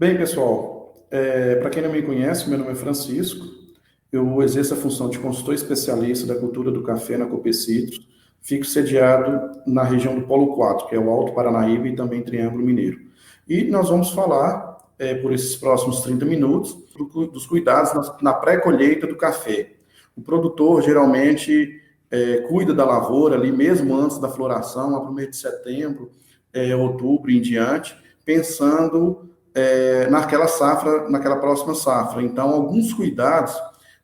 Bem, pessoal, para quem não me conhece, meu nome é Francisco, eu exerço a função de consultor especialista da cultura do café na Copecitrus, fico sediado na região do Polo 4, que é o Alto Paranaíba e também Triângulo Mineiro. E nós vamos falar, por esses próximos 30 minutos, dos cuidados na pré-colheita do café. O produtor, geralmente, cuida da lavoura ali, mesmo antes da floração, lá para o mês de setembro, outubro em diante, pensando naquela safra, naquela próxima safra. Então, alguns cuidados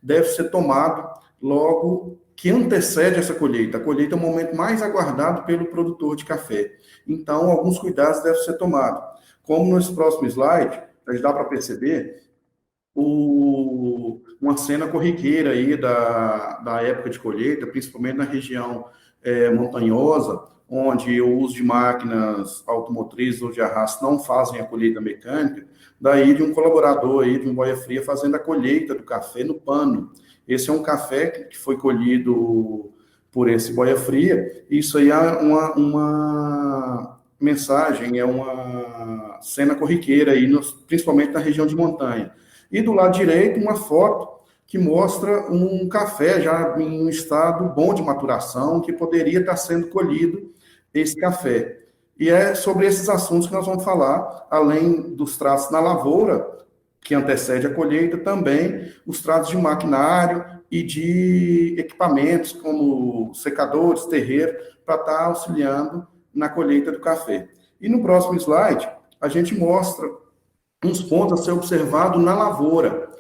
devem ser tomados logo que antecede essa colheita. A colheita é o momento mais aguardado pelo produtor de café. Então, alguns cuidados devem ser tomados. Como nesse próximo slide, dá para perceber, uma cena corriqueira aí da época de colheita, principalmente na região montanhosa, onde o uso de máquinas automotrizes ou de arrasto não fazem a colheita mecânica, daí de um colaborador aí, de um boia-fria, fazendo a colheita do café no pano. Esse é um café que foi colhido por esse boia-fria. Isso aí é uma mensagem, é uma cena corriqueira aí, principalmente na região de montanha. E do lado direito, uma foto que mostra um café já em um estado bom de maturação, que poderia estar sendo colhido esse café. E é sobre esses assuntos que nós vamos falar, além dos tratos na lavoura, que antecede a colheita, também os tratos de maquinário e de equipamentos, como secadores, terreiro, para estar auxiliando na colheita do café. E no próximo slide, a gente mostra uns pontos a ser observado na lavoura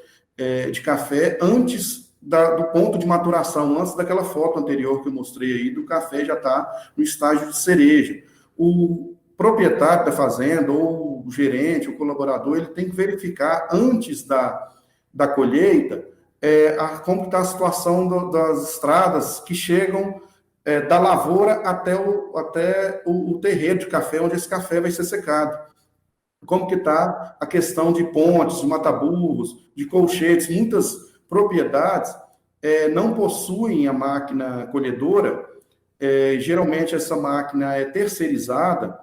de café antes do ponto de maturação, antes daquela foto anterior que eu mostrei aí, do café já está no estágio de cereja. O proprietário da fazenda, ou o gerente, o colaborador, ele tem que verificar antes da colheita como está a situação das estradas que chegam da lavoura até o terreiro de café, onde esse café vai ser secado. Como que está a questão de pontes, de mataburros, de colchetes. Muitas propriedades não possuem a máquina colhedora, geralmente essa máquina é terceirizada,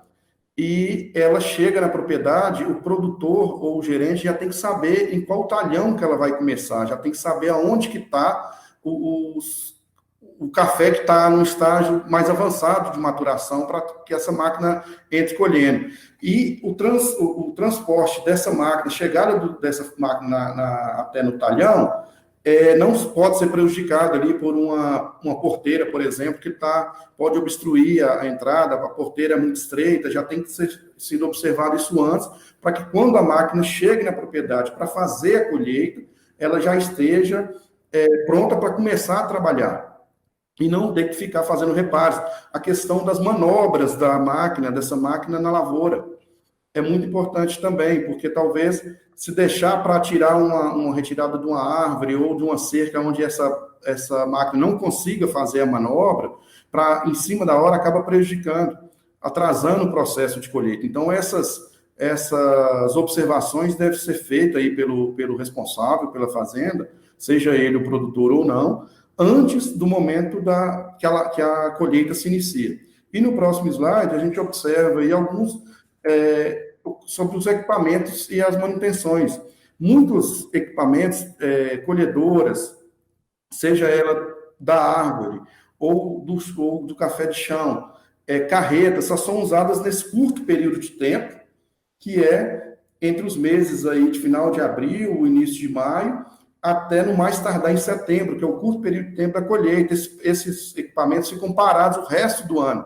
e ela chega na propriedade, o produtor ou o gerente já tem que saber em qual talhão que ela vai começar, já tem que saber aonde que está o café que está no estágio mais avançado de maturação para que essa máquina entre colhendo. E o transporte dessa máquina, chegada dessa máquina até no talhão, não pode ser prejudicado ali por uma porteira, por exemplo, que pode obstruir a entrada, a porteira é muito estreita, já tem que ser sido observado isso antes, para que quando a máquina chegue na propriedade para fazer a colheita, ela já esteja pronta para começar a trabalhar. E não ter que ficar fazendo reparos. A questão das manobras dessa máquina na lavoura, é muito importante também, porque talvez se deixar para tirar uma retirada de uma árvore ou de uma cerca onde essa máquina não consiga fazer a manobra, em cima da hora acaba prejudicando, atrasando o processo de colheita. Então, essas observações devem ser feitas aí pelo responsável, pela fazenda, seja ele o produtor ou não, antes do momento que a colheita se inicia. E no próximo slide, a gente observa aí alguns sobre os equipamentos e as manutenções. Muitos equipamentos, colhedoras, seja ela da árvore ou do café de chão, carretas, só são usadas nesse curto período de tempo, que é entre os meses aí de final de abril, início de maio, até no mais tardar em setembro, que é o curto período de tempo da colheita. Esses equipamentos ficam parados o resto do ano.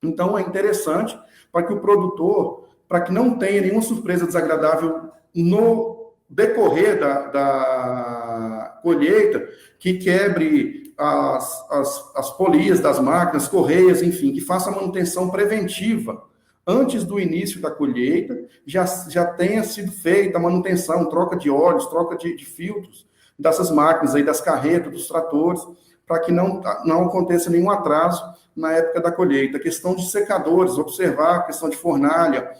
Então, é interessante para que o produtor, para que não tenha nenhuma surpresa desagradável no decorrer da colheita, que quebre as polias das máquinas, correias, enfim, que faça a manutenção preventiva antes do início da colheita, já tenha sido feita a manutenção, troca de óleos, troca de filtros dessas máquinas aí, das carretas, dos tratores, para que não aconteça nenhum atraso na época da colheita. A questão de secadores, observar a questão de fornalha,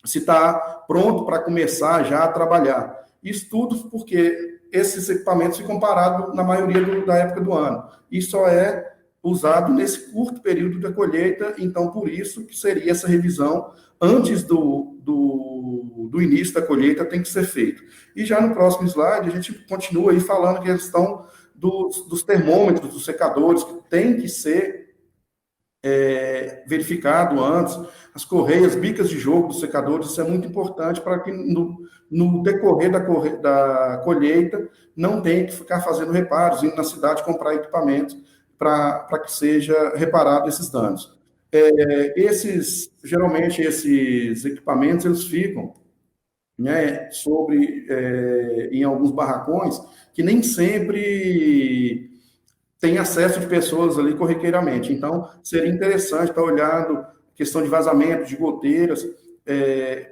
se está pronto para começar já a trabalhar. Isso tudo porque esses equipamentos ficam parados na maioria da época do ano. E só é usado nesse curto período da colheita, então por isso que seria essa revisão antes do início da colheita tem que ser feito. E já no próximo slide a gente continua aí falando que a questão dos termômetros, dos secadores, que tem que ser verificado antes, as correias, bicas de jogo dos secadores, isso é muito importante para que no decorrer da colheita não tenha que ficar fazendo reparos, indo na cidade comprar equipamentos para que seja reparado esses danos. Geralmente esses equipamentos eles ficam, né, em alguns barracões que nem sempre tem acesso de pessoas ali corriqueiramente. Então, seria interessante estar olhando questão de vazamento, de goteiras,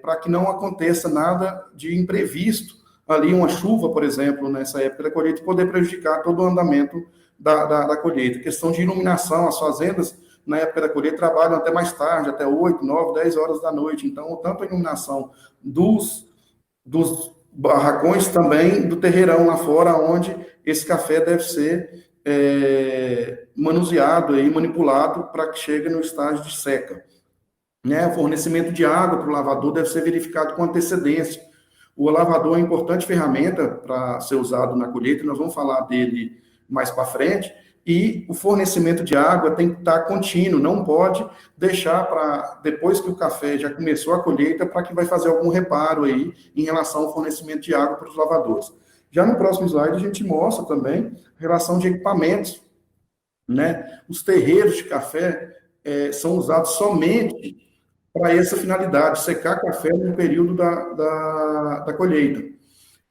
para que não aconteça nada de imprevisto ali, uma chuva, por exemplo, nessa época da colheita, poder prejudicar todo o andamento da colheita. Questão de iluminação, as fazendas, na época da colheita, trabalham até mais tarde, até 8, 9, 10 horas da noite. Então, tanto a iluminação dos barracões, também do terreirão lá fora, onde esse café deve ser manuseado e manipulado para que chegue no estágio de seca. Né? O fornecimento de água para o lavador deve ser verificado com antecedência. O lavador é uma importante ferramenta para ser usado na colheita, nós vamos falar dele mais para frente, e o fornecimento de água tem que estar contínuo, não pode deixar para depois que o café já começou a colheita, para que vai fazer algum reparo aí em relação ao fornecimento de água para os lavadores. Já no próximo slide a gente mostra também a relação de equipamentos, né? Os terreiros de café são usados somente para essa finalidade, secar café no período da colheita.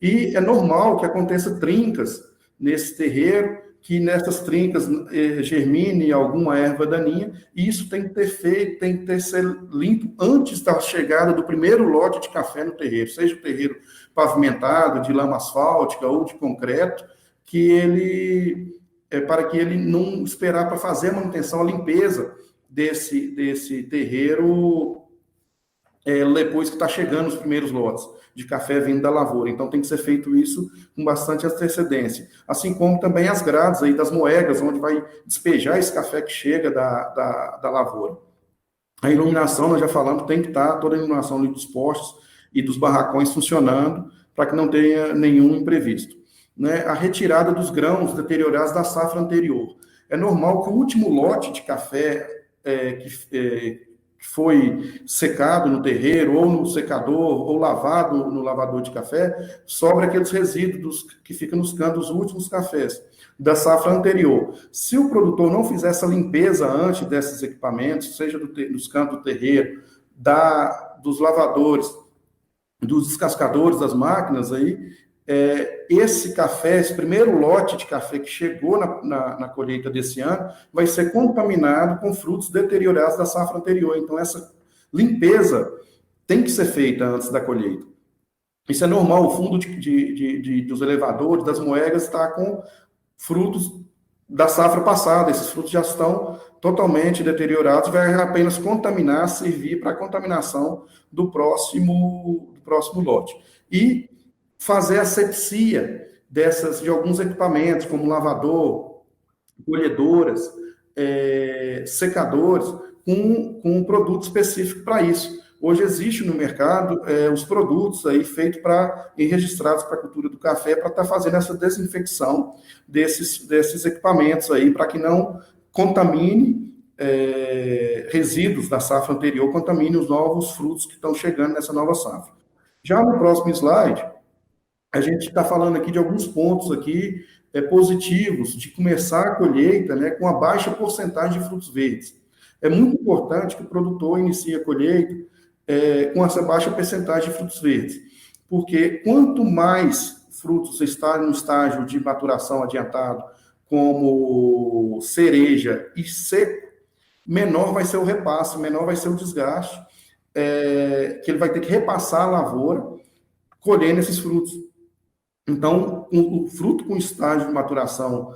E é normal que aconteça trincas nesse terreiro, que nessas trincas germine alguma erva daninha, e isso tem que ser limpo antes da chegada do primeiro lote de café no terreiro, seja o terreiro pavimentado, de lama asfáltica ou de concreto, para que ele não esperar para fazer a manutenção, a limpeza desse terreiro depois que está chegando os primeiros lotes de café vindo da lavoura. Então, tem que ser feito isso com bastante antecedência. Assim como também as grades aí das moedas, onde vai despejar esse café que chega da lavoura. A iluminação, nós já falamos, tem que estar toda a iluminação ali dos postes e dos barracões funcionando, para que não tenha nenhum imprevisto. Né? A retirada dos grãos deteriorados da safra anterior. É normal que o último lote de café que foi secado no terreiro, ou no secador, ou lavado no lavador de café, sobra aqueles resíduos que ficam nos cantos dos últimos cafés da safra anterior. Se o produtor não fizer essa limpeza antes desses equipamentos, seja dos cantos do terreiro, dos lavadores, dos descascadores das máquinas aí, esse café, esse primeiro lote de café que chegou na colheita desse ano, vai ser contaminado com frutos deteriorados da safra anterior. Então, essa limpeza tem que ser feita antes da colheita. Isso é normal, o fundo dos elevadores, das moedas, está com frutos da safra passada. Esses frutos já estão totalmente deteriorados, vai apenas contaminar, servir para a contaminação do próximo lote. E fazer asepsia de alguns equipamentos, como lavador, colhedoras, secadores, com um produto específico para isso. Hoje existe no mercado os produtos aí feitos e registrados para a cultura do café, para estar fazendo essa desinfecção desses equipamentos aí, para que não contamine resíduos da safra anterior, contamine os novos frutos que estão chegando nessa nova safra. Já no próximo slide, a gente está falando aqui de alguns pontos aqui positivos de começar a colheita, né, com a baixa porcentagem de frutos verdes. É muito importante que o produtor inicie a colheita com essa baixa porcentagem de frutos verdes, porque quanto mais frutos estarem no estágio de maturação adiantado, como cereja e seco, menor vai ser o repasse, menor vai ser o desgaste, que ele vai ter que repassar a lavoura colhendo esses frutos. Então, o fruto com estágio de maturação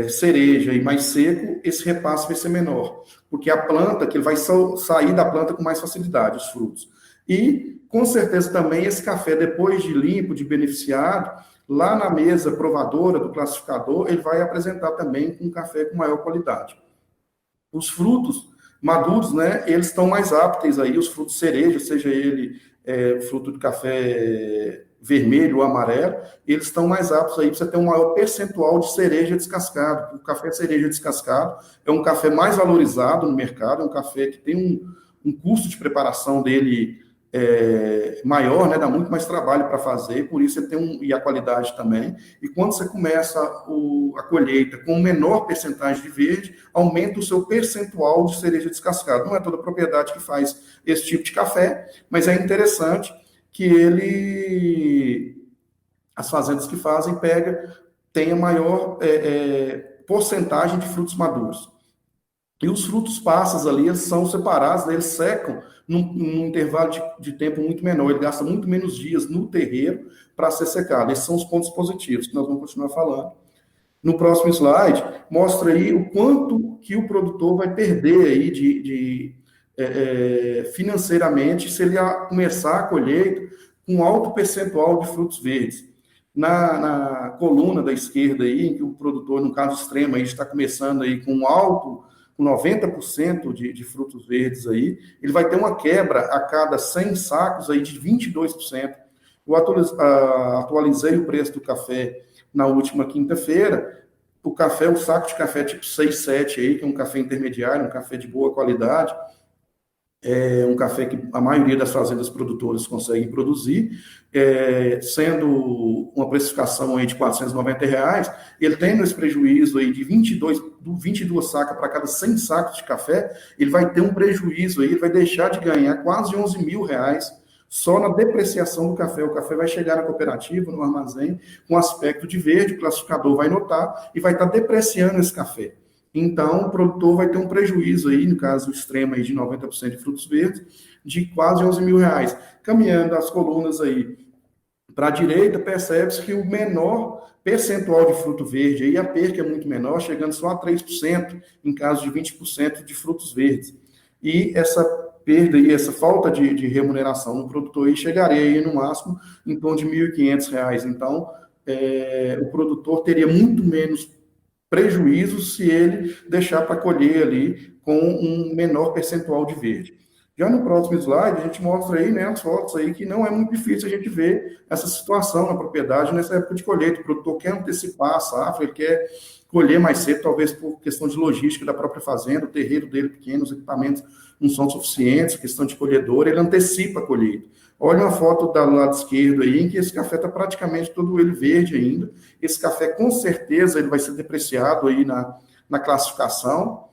cereja e mais seco, esse repasse vai ser menor, porque a planta, que ele vai sair da planta com mais facilidade, os frutos. E, com certeza, também esse café, depois de limpo, de beneficiado, lá na mesa provadora do classificador, ele vai apresentar também um café com maior qualidade. Os frutos maduros, né, eles estão mais aptos aí, os frutos cereja, seja ele fruto de café vermelho ou amarelo, eles estão mais aptos aí para você ter um maior percentual de cereja descascado. O café cereja descascado é um café mais valorizado no mercado, é um café que tem um custo de preparação dele maior, né? Dá muito mais trabalho para fazer, por isso você tem e a qualidade também. E quando você começa a colheita com menor percentagem de verde, aumenta o seu percentual de cereja descascada. Não é toda propriedade que faz esse tipo de café, mas é interessante que as fazendas que fazem, tenha maior porcentagem de frutos maduros. E os frutos passas ali, eles são separados, né? Eles secam num intervalo de tempo muito menor. Ele gasta muito menos dias no terreiro para ser secado. Esses são os pontos positivos que nós vamos continuar falando. No próximo slide, mostra aí o quanto que o produtor vai perder aí financeiramente se ele começar a colheita com alto percentual de frutos verdes. Na coluna da esquerda aí, em que o produtor, no caso extremo, aí, está começando aí com 90% de frutos verdes aí, ele vai ter uma quebra a cada 100 sacos aí de 22%. Eu atualizei o preço do café na última quinta-feira. O saco de café tipo 6, 7 aí, que é um café intermediário, um café de boa qualidade, é um café que a maioria das fazendas produtoras conseguem produzir, sendo uma precificação aí de R$ 490, ele tendo esse prejuízo aí de 22 sacas para cada 100 sacos de café, ele vai ter um prejuízo aí, ele vai deixar de ganhar quase R$ 11.000 só na depreciação do café. O café vai chegar na cooperativa, no armazém, com aspecto de verde, o classificador vai notar e vai estar depreciando esse café. Então, o produtor vai ter um prejuízo aí, no caso extremo aí de 90% de frutos verdes, de quase R$ 11.000. Caminhando as colunas aí para a direita, percebe-se que o menor percentual de fruto verde, aí a perca é muito menor, chegando só a 3%, em caso de 20% de frutos verdes. E essa perda e essa falta de remuneração no produtor aí chegaria aí no máximo em torno de R$ 1.500. Então, o produtor teria muito menos prejuízo se ele deixar para colher ali com um menor percentual de verde. Já no próximo slide, a gente mostra aí, né, as fotos aí, que não é muito difícil a gente ver essa situação na propriedade nessa época de colheita. O produtor quer antecipar a safra, ele quer colher mais cedo, talvez por questão de logística da própria fazenda, o terreiro dele pequeno, os equipamentos não são suficientes, questão de colhedor, ele antecipa a colheita. Olha uma foto do lado esquerdo aí, em que esse café está praticamente todo ele verde ainda. Esse café, com certeza, ele vai ser depreciado aí na classificação.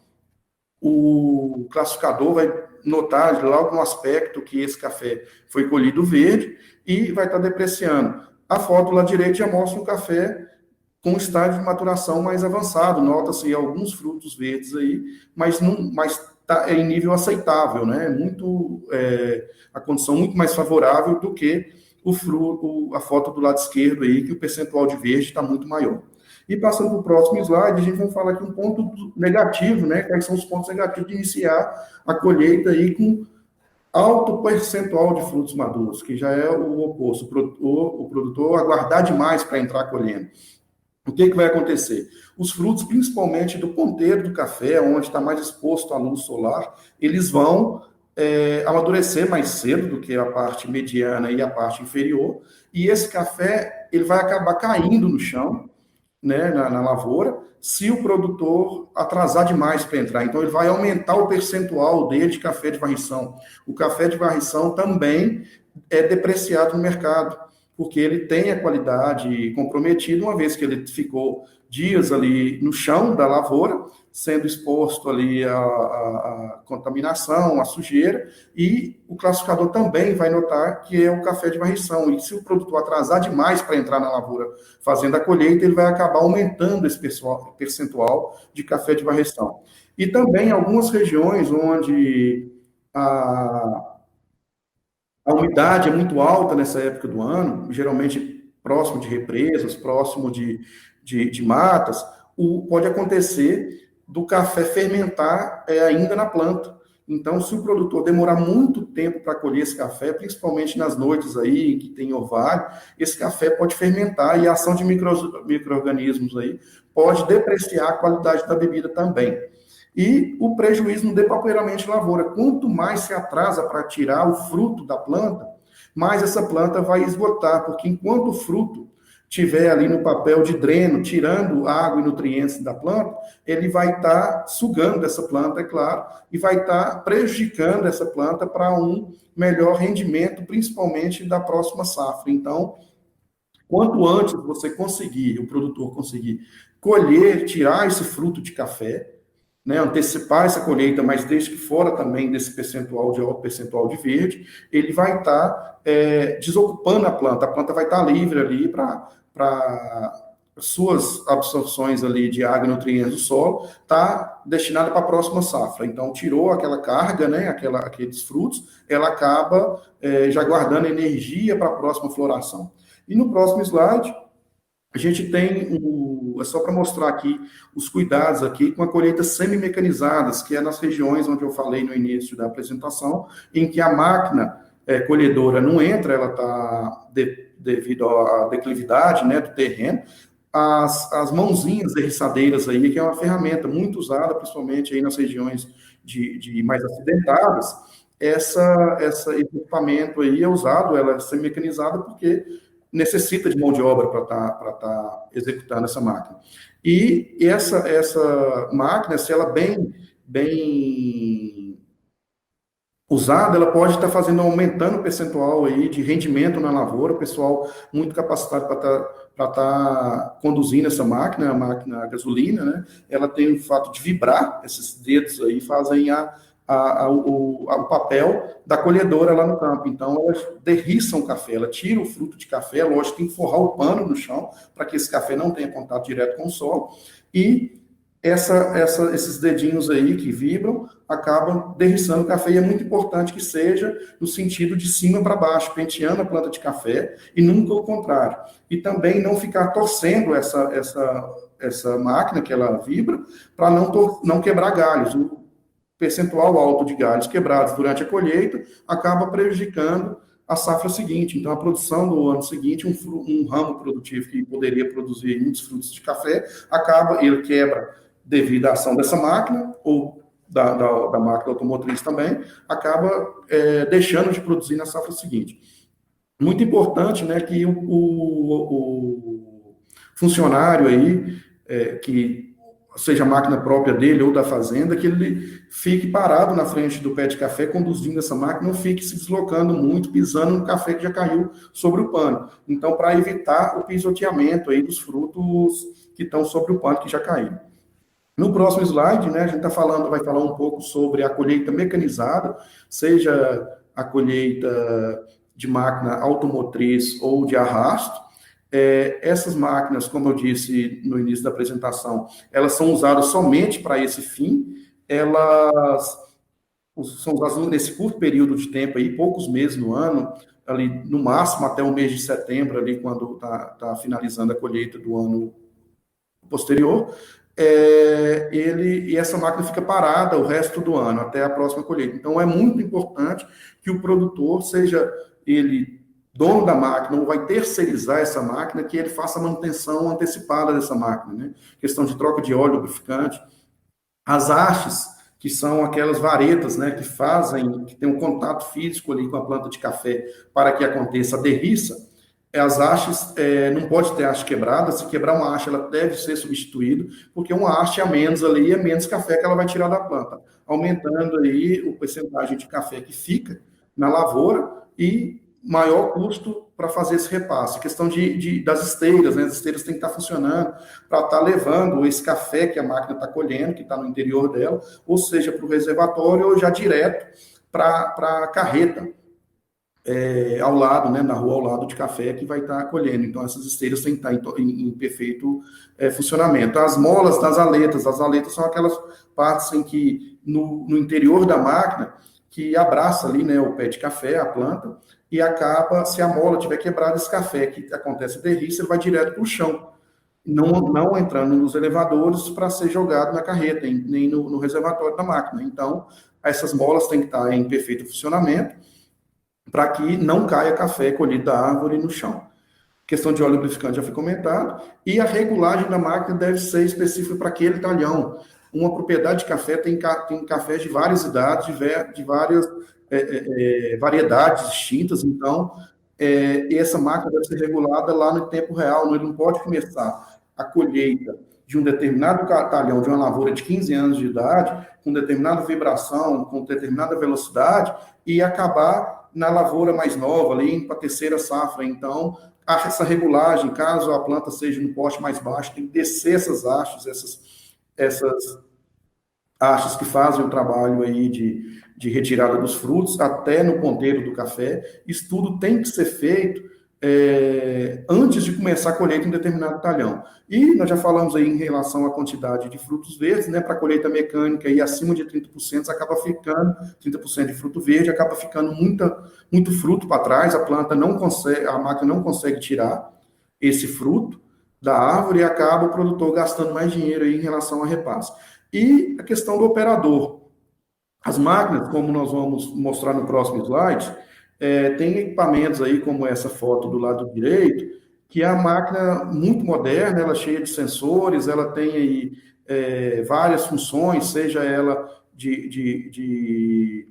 O classificador vai notar logo no aspecto que esse café foi colhido verde e vai estar depreciando. A foto lá direita já mostra um café com estágio de maturação mais avançado. Nota-se alguns frutos verdes aí, mas está em nível aceitável, né? A condição muito mais favorável do que a foto do lado esquerdo aí, que o percentual de verde está muito maior. E passando para o próximo slide, a gente vai falar aqui um ponto negativo, né? Quais são os pontos negativos de iniciar a colheita aí com alto percentual de frutos maduros, que já é o oposto. O produtor aguardar demais para entrar colhendo. O que vai acontecer? Os frutos, principalmente do ponteiro do café, onde está mais exposto à luz solar, eles vão amadurecer mais cedo do que a parte mediana e a parte inferior, e esse café ele vai acabar caindo no chão, né, na lavoura, se o produtor atrasar demais para entrar. Então, ele vai aumentar o percentual dele de café de varrição. O café de varrição também é depreciado no mercado, porque ele tem a qualidade comprometida, uma vez que ele ficou dias ali no chão da lavoura, sendo exposto ali à contaminação, à sujeira, e o classificador também vai notar que é o café de varrição. E se o produtor atrasar demais para entrar na lavoura fazendo a colheita, ele vai acabar aumentando esse percentual de café de varrição. E também algumas regiões onde a umidade é muito alta nessa época do ano, geralmente próximo de represas, próximo de matas, pode acontecer do café fermentar ainda na planta. Então, se o produtor demorar muito tempo para colher esse café, principalmente nas noites aí que tem orvalho, esse café pode fermentar e a ação de micro-organismos aí pode depreciar a qualidade da bebida também. E o prejuízo no depapeiramento de lavoura. Quanto mais se atrasa para tirar o fruto da planta, mais essa planta vai esgotar, porque enquanto o fruto tiver ali no papel de dreno, tirando água e nutrientes da planta, ele vai estar sugando essa planta, é claro, e vai estar prejudicando essa planta para um melhor rendimento, principalmente da próxima safra. Então, quanto antes você conseguir, o produtor conseguir colher, tirar esse fruto de café, né, antecipar essa colheita, mas desde que fora também desse percentual de alto percentual de verde, ele vai estar desocupando a planta vai estar livre ali para suas absorções ali de água e nutrientes do solo, está destinada para a próxima safra. Então, tirou aquela carga, né, aqueles frutos, ela acaba já guardando energia para a próxima floração. E no próximo slide, a gente tem é só para mostrar aqui os cuidados aqui com a colheita semi-mecanizadas, que é nas regiões onde eu falei no início da apresentação, em que a máquina colhedora não entra, ela está devido à declividade, né, do terreno. As mãozinhas derriçadeiras aí, que é uma ferramenta muito usada, principalmente aí nas regiões de mais acidentadas, esse equipamento aí é usado, ela é semi-mecanizada porque necessita de mão de obra para tá executando essa máquina. E essa máquina, se ela bem usada, ela pode estar aumentando o percentual aí de rendimento na lavoura, o pessoal muito capacitado para estar conduzindo essa máquina, a máquina a gasolina, né? Ela tem o fato de vibrar, esses dedos aí fazem o papel da colhedora lá no campo. Então, ela derriça o café, ela tira o fruto de café, lógico, tem que forrar o pano no chão, para que esse café não tenha contato direto com o solo, e esses dedinhos aí que vibram, acabam derriçando o café, e é muito importante que seja no sentido de cima para baixo, penteando a planta de café, e nunca o contrário. E também não ficar torcendo essa máquina que ela vibra, para não quebrar galhos. O percentual alto de galhos quebrados durante a colheita acaba prejudicando a safra seguinte. Então, a produção do ano seguinte, um ramo produtivo que poderia produzir muitos frutos de café, ele quebra devido à ação dessa máquina, ou da máquina automotriz também, acaba deixando de produzir na safra seguinte. Muito importante, né, que o funcionário aí, que seja a máquina própria dele ou da fazenda, que ele fique parado na frente do pé de café, conduzindo essa máquina, não fique se deslocando muito, pisando no café que já caiu sobre o pano. Então, para evitar o pisoteamento aí dos frutos que estão sobre o pano, que já caíram. No próximo slide, né, a gente vai falar um pouco sobre a colheita mecanizada, seja a colheita de máquina automotriz ou de arrasto. Essas máquinas, como eu disse no início da apresentação, elas são usadas somente para esse fim, elas são usadas nesse curto período de tempo, aí, poucos meses no ano, ali no máximo até o mês de setembro, ali, quando está finalizando a colheita do ano posterior, e essa máquina fica parada o resto do ano, até a próxima colheita. Então, é muito importante que o produtor, seja ele dono da máquina ou vai terceirizar essa máquina, que ele faça a manutenção antecipada dessa máquina, né? Questão de troca de óleo, lubrificante. As hastes, que são aquelas varetas, né, que tem um contato físico ali com a planta de café para que aconteça a derriça. As hastes, não pode ter haste quebrada. Se quebrar uma haste, ela deve ser substituída, porque uma haste a menos ali é menos café que ela vai tirar da planta, aumentando aí o percentagem de café que fica na lavoura e maior custo para fazer esse repasse. A questão das esteiras, né? As esteiras têm que estar funcionando para estar levando esse café que a máquina está colhendo, que está no interior dela, ou seja, para o reservatório, ou já direto para a carreta, ao lado, né, na rua ao lado de café, que vai estar colhendo. Então, essas esteiras têm que estar em perfeito funcionamento. As molas das aletas, as aletas são aquelas partes em que, no interior da máquina, que abraça ali, né, o pé de café, a planta, e acaba, se a mola tiver quebrado, esse café que acontece a derriça, ele vai direto para o chão, não entrando nos elevadores para ser jogado na carreta, nem no reservatório da máquina. Então, essas molas têm que estar em perfeito funcionamento para que não caia café colhido da árvore no chão. Questão de óleo lubrificante já foi comentado, e a regulagem da máquina deve ser específica para aquele talhão. Uma propriedade de café tem cafés de várias idades, de várias variedades distintas, então essa máquina deve ser regulada lá no tempo real, ele não pode começar a colheita de um determinado talhão de uma lavoura de 15 anos de idade, com determinada vibração, com determinada velocidade, e acabar na lavoura mais nova, ali para a terceira safra. Então, essa regulagem, caso a planta seja no poste mais baixo, tem que descer essas hastes, essas hastes que fazem o trabalho aí de retirada dos frutos até no ponteiro do café. Isso tudo tem que ser feito antes de começar a colheita em um determinado talhão. E nós já falamos aí em relação à quantidade de frutos verdes, né? Para colheita mecânica e acima de 30%, acaba ficando 30% de fruto verde, acaba ficando muito fruto para trás, a planta não consegue, a máquina não consegue tirar esse fruto da árvore e acaba o produtor gastando mais dinheiro aí em relação a repasse. E a questão do operador. As máquinas, como nós vamos mostrar no próximo slide, tem equipamentos aí, como essa foto do lado direito, que é a máquina muito moderna, ela é cheia de sensores, ela tem aí várias funções, seja ela de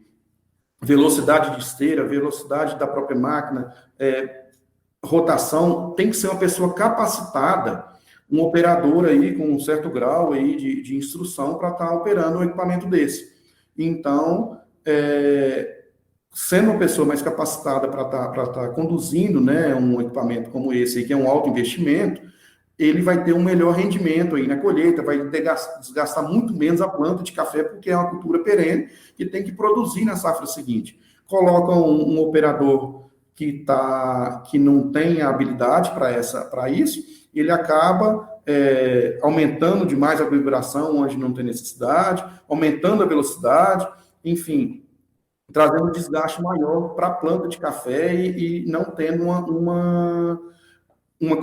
velocidade de esteira, velocidade da própria máquina, rotação. Tem que ser uma pessoa capacitada, um operador aí com um certo grau aí de instrução para estar operando um equipamento desse. Então, sendo uma pessoa mais capacitada para estar conduzindo, né, um equipamento como esse, que é um alto investimento, ele vai ter um melhor rendimento aí na colheita, vai desgastar muito menos a planta de café, porque é uma cultura perene que tem que produzir na safra seguinte. Coloca um operador que não tem a habilidade para isso, ele acaba aumentando demais a vibração onde não tem necessidade, aumentando a velocidade, enfim, trazendo um desgaste maior para a planta de café e não tendo uma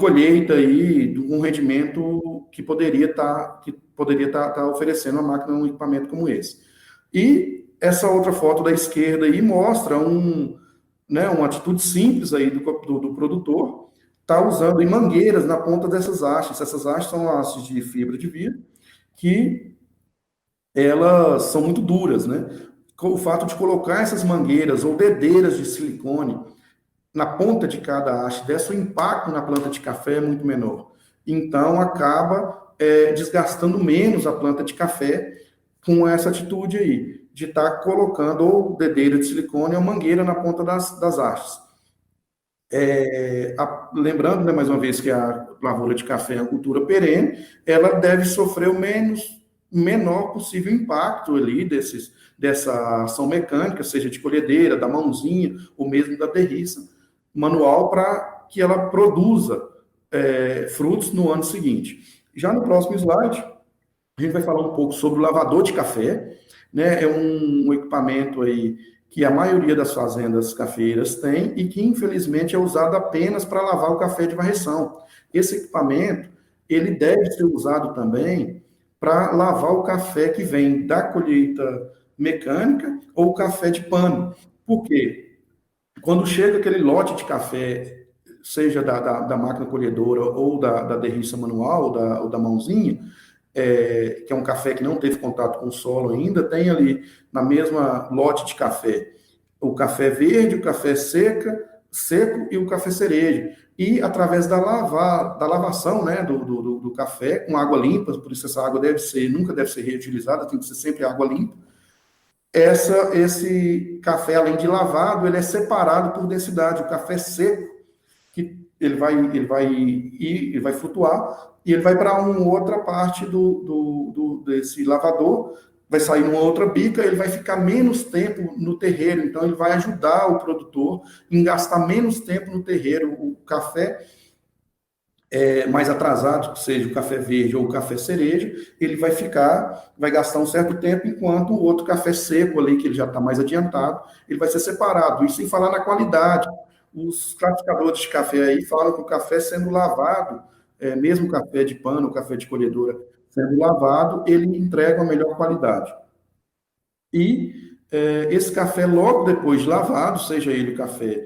colheita aí, de um rendimento que poderia estar oferecendo a máquina um equipamento como esse. E essa outra foto da esquerda aí mostra uma atitude simples aí do produtor, está usando mangueiras na ponta dessas hastes. Essas hastes são hastes de fibra de vidro, que elas são muito duras, né? O fato de colocar essas mangueiras ou dedeiras de silicone na ponta de cada haste dessa, o impacto na planta de café é muito menor. Então, acaba desgastando menos a planta de café com essa atitude aí, de estar colocando ou dedeira de silicone ou mangueira na ponta das hastes. Lembrando, né, mais uma vez, que a lavoura de café é uma cultura perene, ela deve sofrer o menor possível impacto ali dessa ação mecânica, seja de colhedeira, da mãozinha, ou mesmo da derriça manual, para que ela produza frutos no ano seguinte. Já no próximo slide, a gente vai falar um pouco sobre o lavador de café, né? É um equipamento aí que a maioria das fazendas cafeeiras tem e que, infelizmente, é usado apenas para lavar o café de varreção. Esse equipamento, ele deve ser usado também para lavar o café que vem da colheita mecânica ou o café de pano. Por quê? Quando chega aquele lote de café, seja da máquina colhedora ou da derriça manual ou da mãozinha, que é um café que não teve contato com o solo ainda, tem ali na mesma lote de café o café verde, o café seco e o café cereja. E através da lavação, né, do café com água limpa, por isso essa água nunca deve ser reutilizada, tem que ser sempre água limpa. Esse café, além de lavado, ele é separado por densidade. O café seco, que ele vai flutuar e ele vai para uma outra parte desse lavador, vai sair numa outra bica, ele vai ficar menos tempo no terreiro, então ele vai ajudar o produtor em gastar menos tempo no terreiro. O café mais atrasado, seja o café verde ou o café cereja, ele vai gastar um certo tempo, enquanto o outro café seco ali, que ele já está mais adiantado, ele vai ser separado. Isso sem falar na qualidade. Os classificadores de café aí falam que o café sendo lavado, mesmo o café de pano, o café de colhedora sendo lavado, ele entrega uma melhor qualidade. E Esse café, logo depois de lavado, seja ele o café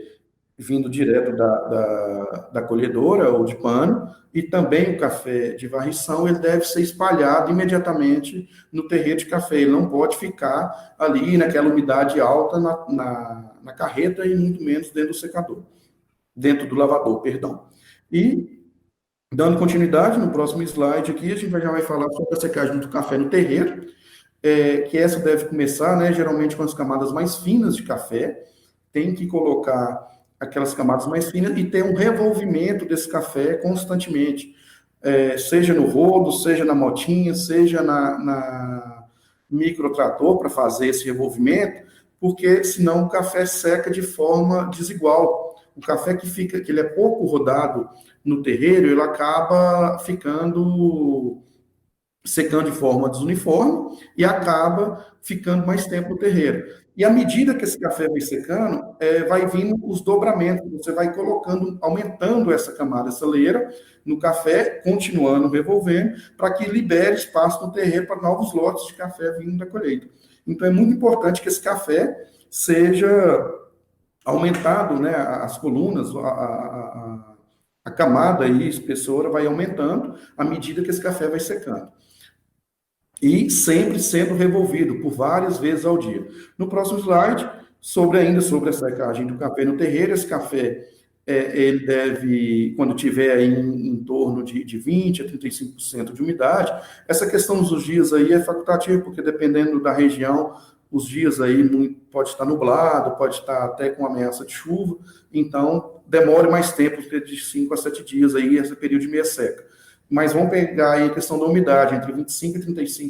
vindo direto da colhedora ou de pano, e também o café de varrição, ele deve ser espalhado imediatamente no terreiro de café. Ele não pode ficar ali naquela umidade alta na carreta e muito menos dentro do secador, dentro do lavador, perdão. E, dando continuidade, no próximo slide aqui, a gente já vai falar sobre a secagem do café no terreiro, que essa deve começar, né, geralmente com as camadas mais finas de café, tem que colocar aquelas camadas mais finas e ter um revolvimento desse café constantemente, seja no rodo, seja na motinha, seja na microtrator para fazer esse revolvimento, porque senão o café seca de forma desigual. O café que ele é pouco rodado no terreiro, ele acaba ficando secando de forma desuniforme e acaba ficando mais tempo no terreiro. E à medida que esse café vai secando, vai vindo os dobramentos, você vai colocando, aumentando essa camada, essa leira no café, continuando revolvendo, para que libere espaço no terreiro para novos lotes de café vindo da colheita. Então é muito importante que esse café seja aumentado, né, as colunas, a camada aí, espessora, vai aumentando à medida que esse café vai secando e sempre sendo revolvido por várias vezes ao dia. No próximo slide, ainda sobre a secagem do café no terreiro, esse café, ele deve, quando tiver aí em torno de 20% a 35% de umidade, essa questão dos dias aí é facultativa, porque dependendo da região, os dias aí pode estar nublado, pode estar até com ameaça de chuva, então demore mais tempo, de 5 a 7 dias aí, esse período de meia seca. Mas vamos pegar aí a questão da umidade, entre 25% e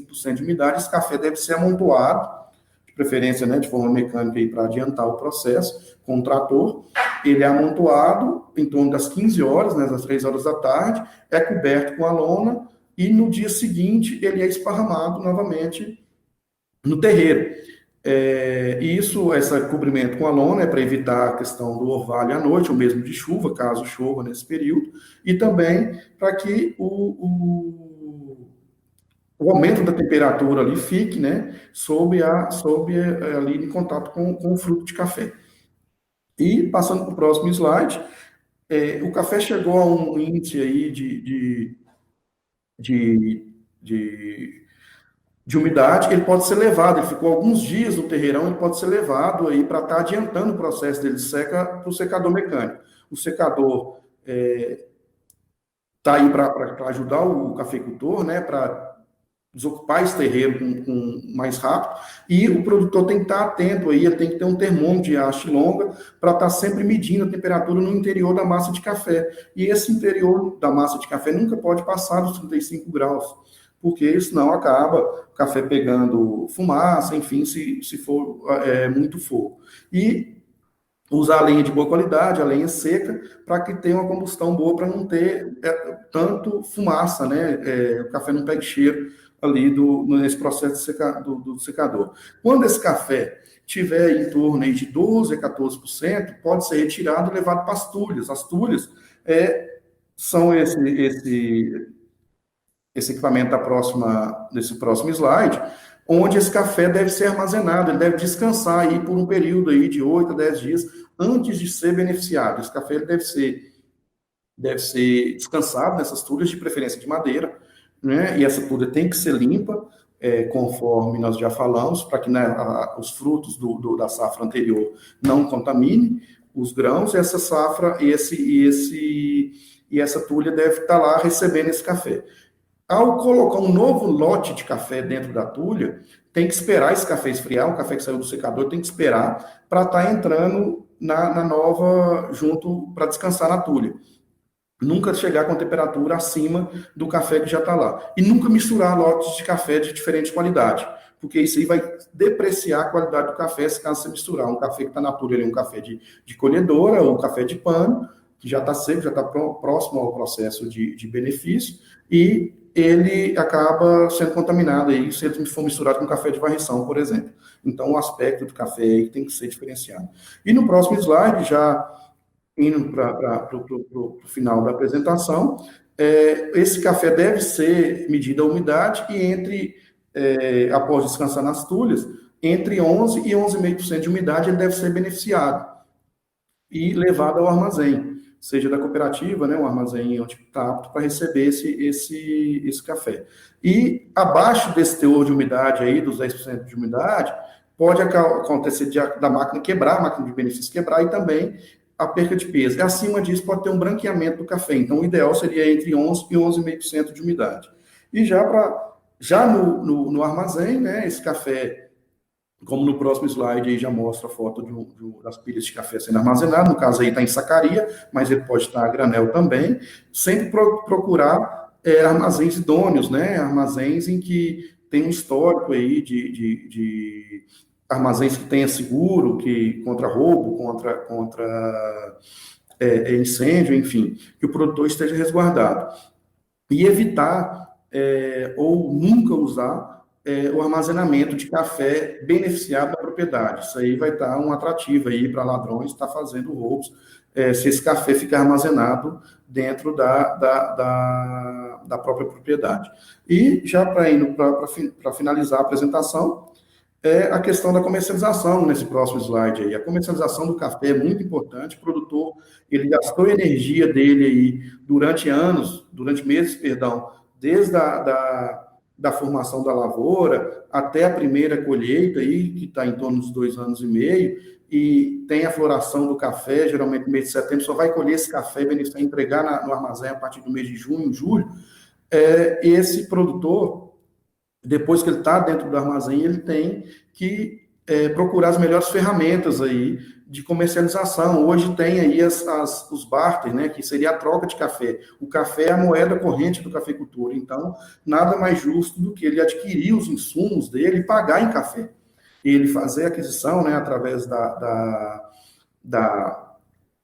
35% de umidade, esse café deve ser amontoado, de preferência, né, de forma mecânica aí para adiantar o processo, com o trator. Ele é amontoado em torno das 15 horas, né, das 3 horas da tarde, é coberto com a lona e no dia seguinte ele é esparramado novamente no terreiro. Esse cobrimento com a lona é para evitar a questão do orvalho à noite, ou mesmo de chuva, caso chova nesse período, e também para que o aumento da temperatura ali fique, né, ali em contato com o fruto de café. E passando para o próximo slide, o café chegou a um índice aí de umidade, ele pode ser levado, ele ficou alguns dias no terreirão, ele pode ser levado aí para estar adiantando o processo dele de seca para o secador mecânico. O secador está aí para ajudar o cafeicultor, né, para desocupar esse terreiro mais rápido, e o produtor tem que estar atento aí, ele tem que ter um termômetro de haste longa para estar sempre medindo a temperatura no interior da massa de café. E esse interior da massa de café nunca pode passar dos 35 graus, porque senão acaba o café pegando fumaça, enfim, se for muito fogo. E usar a lenha de boa qualidade, a lenha seca, para que tenha uma combustão boa, para não ter tanto fumaça, né? O café não pegue cheiro ali nesse processo do secador. Quando esse café tiver em torno aí de 12% a 14%, pode ser retirado e levado para as tulhas. As tulhas são esse equipamento nesse próximo slide, onde esse café deve ser armazenado, ele deve descansar aí por um período aí de 8 a 10 dias antes de ser beneficiado. Esse café ele deve ser descansado nessas tulhas, de preferência de madeira, né? E essa tulha tem que ser limpa, conforme nós já falamos, para que, né, os frutos da safra anterior não contaminem os grãos. Essa safra, e essa tulha deve estar lá recebendo esse café. Ao colocar um novo lote de café dentro da tulha, tem que esperar esse café esfriar, o café que saiu do secador tem que esperar para estar entrando na nova, junto, para descansar na tulha. Nunca chegar com a temperatura acima do café que já está lá. E nunca misturar lotes de café de diferente qualidade, porque isso aí vai depreciar a qualidade do café se caso você misturar um café que está na tulha, um café de colhedora ou um café de pano, que já está seco, já está próximo ao processo de benefício, e ele acaba sendo contaminado aí, se ele for misturado com café de varrição, por exemplo. Então, o aspecto do café aí tem que ser diferenciado. E no próximo slide, já indo para o final da apresentação, esse café deve ser medida a umidade, e entre após descansar nas tulhas, entre 11 e 11,5% de umidade, ele deve ser beneficiado e levado ao armazém, seja da cooperativa, né, um armazém onde está apto para receber esse café. E abaixo desse teor de umidade aí, dos 10% de umidade, pode acontecer da máquina quebrar, a máquina de benefício quebrar, e também a perca de peso. E acima disso pode ter um branqueamento do café. Então, o ideal seria entre 11 e 11,5% de umidade. E já no armazém, né, esse café, como no próximo slide aí já mostra a foto das pilhas de café sendo armazenado, no caso aí está em sacaria, mas ele pode estar a granel também, sempre procurar armazéns idôneos, né, armazéns em que tem um histórico aí de armazéns que tenha seguro, que contra roubo, contra incêndio, enfim, que o produtor esteja resguardado. E evitar ou nunca usar o armazenamento de café beneficiado da propriedade. Isso aí vai estar um atrativo aí para ladrões estar fazendo roubos, se esse café ficar armazenado dentro da própria propriedade. E já para finalizar a apresentação, a questão da comercialização nesse próximo slide aí. A comercialização do café é muito importante. O produtor, ele gastou a energia dele aí durante meses, perdão, desde da formação da lavoura até a primeira colheita aí, que está em torno dos 2 anos e meio, e tem a floração do café, geralmente no mês de setembro, só vai colher esse café, beneficiar, entregar no armazém a partir do mês de junho, julho. Esse produtor, depois que ele está dentro do armazém, ele tem que procurar as melhores ferramentas aí de comercialização. Hoje tem aí os barter, né, que seria a troca de café. O café é a moeda corrente do cafeicultor, então nada mais justo do que ele adquirir os insumos dele e pagar em café. Ele fazer a aquisição, né, através da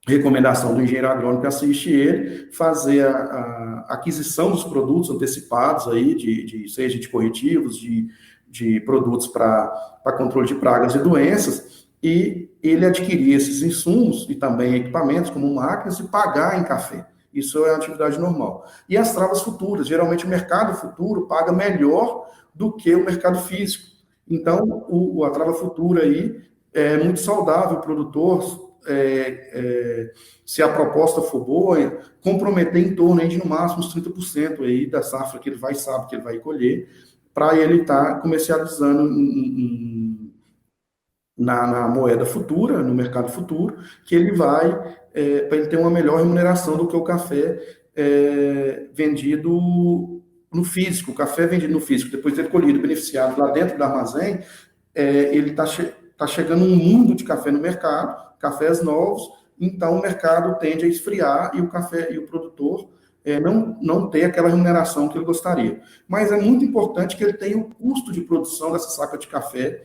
recomendação do engenheiro agrônomo que assiste ele, fazer a aquisição dos produtos antecipados aí, seja de corretivos, de produtos para controle de pragas e doenças, e ele adquirir esses insumos e também equipamentos, como máquinas, e pagar em café. Isso é uma atividade normal. E as travas futuras, geralmente o mercado futuro paga melhor do que o mercado físico. Então, a trava futura aí é muito saudável, o produtor, se a proposta for boa, comprometer em torno aí de no máximo uns 30% aí da safra que ele sabe que ele vai colher, para ele estar comercializando na moeda futura, no mercado futuro, que ele vai, para ele ter uma melhor remuneração do que o café vendido no físico. O café vendido no físico, depois de ter colhido, beneficiado lá dentro do armazém, ele está chegando um mundo de café no mercado, cafés novos, então o mercado tende a esfriar e o café e o produtor não ter aquela remuneração que ele gostaria. Mas é muito importante que ele tenha o custo de produção dessa saca de café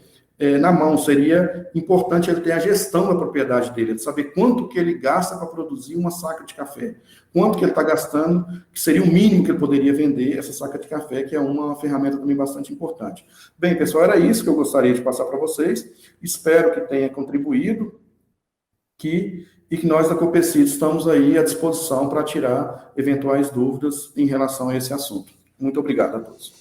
na mão. Seria importante ele ter a gestão da propriedade dele, de saber quanto que ele gasta para produzir uma saca de café, quanto que ele está gastando, que seria o mínimo que ele poderia vender essa saca de café, que é uma ferramenta também bastante importante. Bem, pessoal, era isso que eu gostaria de passar para vocês. Espero que tenha contribuído, e que nós da Copecid estamos aí à disposição para tirar eventuais dúvidas em relação a esse assunto. Muito obrigado a todos.